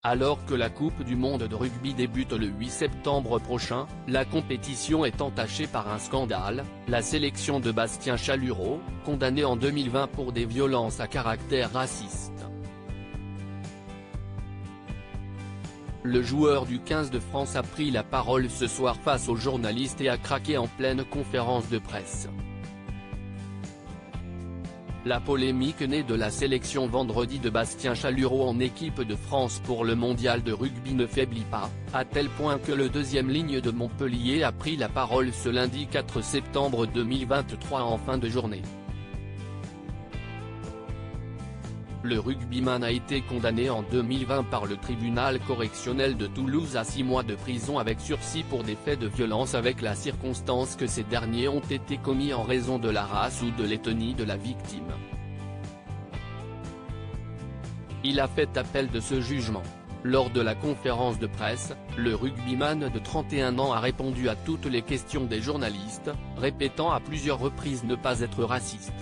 Alors que la Coupe du monde de rugby débute le 8 septembre prochain, la compétition est entachée par un scandale, la sélection de Bastien Chalureau, condamné en 2020 pour des violences à caractère raciste. Le joueur du 15 de France a pris la parole ce soir face aux journalistes et a craqué en pleine conférence de presse. La polémique née de la sélection vendredi de Bastien Chalureau en équipe de France pour le mondial de rugby ne faiblit pas, à tel point que le deuxième ligne de Montpellier a pris la parole ce lundi 4 septembre 2023 en fin de journée. Le rugbyman a été condamné en 2020 par le tribunal correctionnel de Toulouse à 6 mois de prison avec sursis pour des faits de violence avec la circonstance que ces derniers ont été commis en raison de la race ou de l'ethnie de la victime. Il a fait appel de ce jugement. Lors de la conférence de presse, le rugbyman de 31 ans a répondu à toutes les questions des journalistes, répétant à plusieurs reprises ne pas être raciste.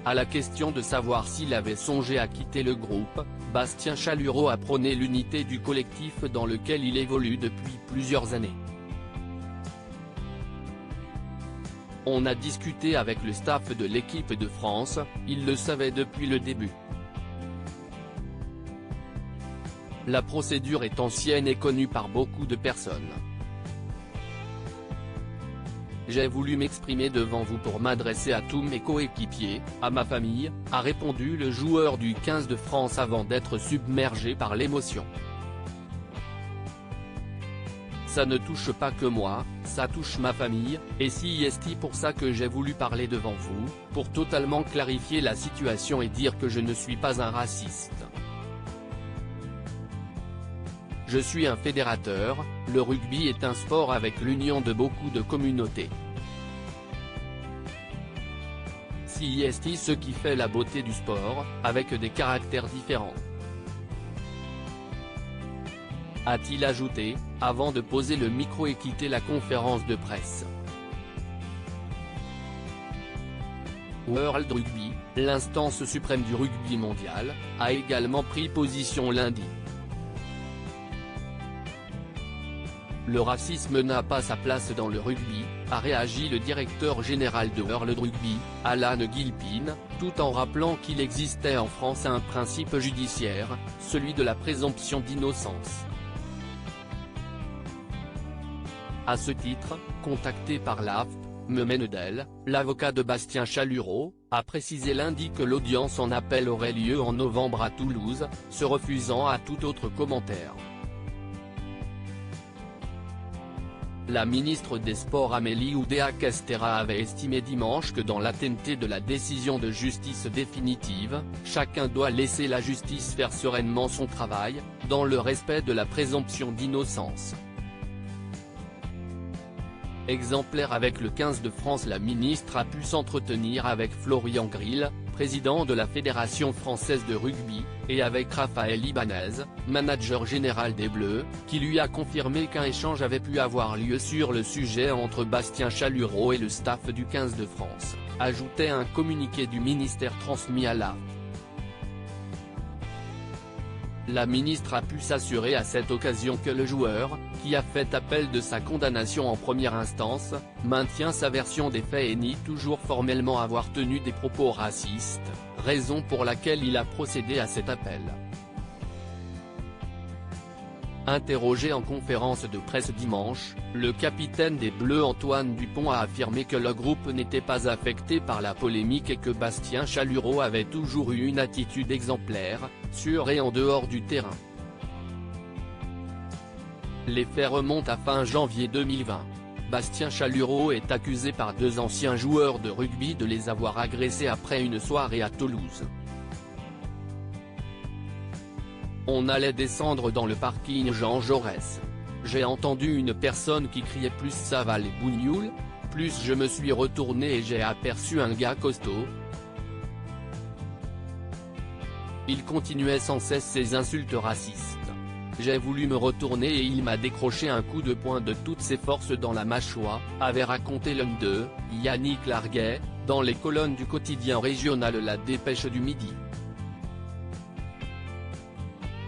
À la question de savoir s'il avait songé à quitter le groupe, Bastien Chalureau a prôné l'unité du collectif dans lequel il évolue depuis plusieurs années. On a discuté avec le staff de l'équipe de France, il le savait depuis le début. La procédure est ancienne et connue par beaucoup de personnes. J'ai voulu m'exprimer devant vous pour m'adresser à tous mes coéquipiers, à ma famille, a répondu le joueur du 15 de France avant d'être submergé par l'émotion. Ça ne touche pas que moi, ça touche ma famille, et c'est pour ça que j'ai voulu parler devant vous, pour totalement clarifier la situation et dire que je ne suis pas un raciste. Je suis un fédérateur, le rugby est un sport avec l'union de beaucoup de communautés. C'est ce qui fait la beauté du sport, avec des caractères différents. A-t-il ajouté, avant de poser le micro et quitter la conférence de presse. World Rugby, l'instance suprême du rugby mondial, a également pris position lundi. Le racisme n'a pas sa place dans le rugby, a réagi le directeur général de World Rugby, Alan Gilpin, tout en rappelant qu'il existait en France un principe judiciaire, celui de la présomption d'innocence. À ce titre, contacté par l'AFP, Menedel, l'avocat de Bastien Chalureau, a précisé lundi que l'audience en appel aurait lieu en novembre à Toulouse, se refusant à tout autre commentaire. La ministre des Sports Amélie Oudéa-Castéra avait estimé dimanche que dans l'attente de la décision de justice définitive, chacun doit laisser la justice faire sereinement son travail, dans le respect de la présomption d'innocence. Exemplaire avec le 15 de France, la ministre a pu s'entretenir avec Florian Grill, président de la Fédération française de rugby, et avec Raphaël Ibanez, manager général des Bleus, qui lui a confirmé qu'un échange avait pu avoir lieu sur le sujet entre Bastien Chalureau et le staff du 15 de France, ajoutait un communiqué du ministère transmis à l'AFP. La ministre a pu s'assurer à cette occasion que le joueur, qui a fait appel de sa condamnation en première instance, maintient sa version des faits et nie toujours formellement avoir tenu des propos racistes, raison pour laquelle il a procédé à cet appel. Interrogé en conférence de presse dimanche, le capitaine des Bleus Antoine Dupont a affirmé que le groupe n'était pas affecté par la polémique et que Bastien Chalureau avait toujours eu une attitude exemplaire, sur et en dehors du terrain. Les faits remontent à fin janvier 2020. Bastien Chalureau est accusé par 2 anciens joueurs de rugby de les avoir agressés après une soirée à Toulouse. On allait descendre dans le parking Jean Jaurès. J'ai entendu une personne qui criait plus ça va les bougnoules, plus je me suis retourné et j'ai aperçu un gars costaud. Il continuait sans cesse ses insultes racistes. J'ai voulu me retourner et il m'a décroché un coup de poing de toutes ses forces dans la mâchoire, avait raconté l'un d'eux, Yannick Larguet, dans les colonnes du quotidien régional La Dépêche du Midi.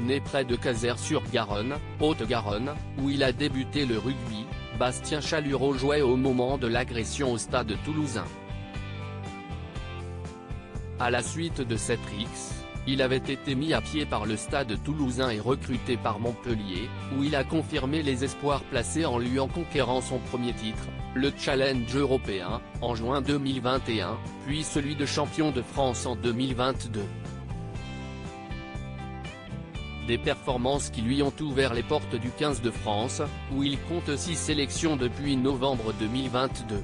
né près de Cazères-sur-Garonne, Haute-Garonne, où il a débuté le rugby. Bastien Chalureau jouait au moment de l'agression au stade toulousain. À la suite de cette rixe, il avait été mis à pied par le stade toulousain et recruté par Montpellier, où il a confirmé les espoirs placés en lui en conquérant son premier titre, le Challenge européen, en juin 2021, puis celui de champion de France en 2022. Des performances qui lui ont ouvert les portes du 15 de France, où il compte 6 sélections depuis novembre 2022.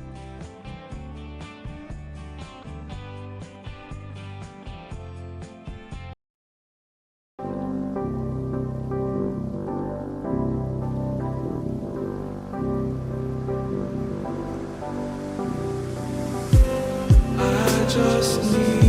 Just need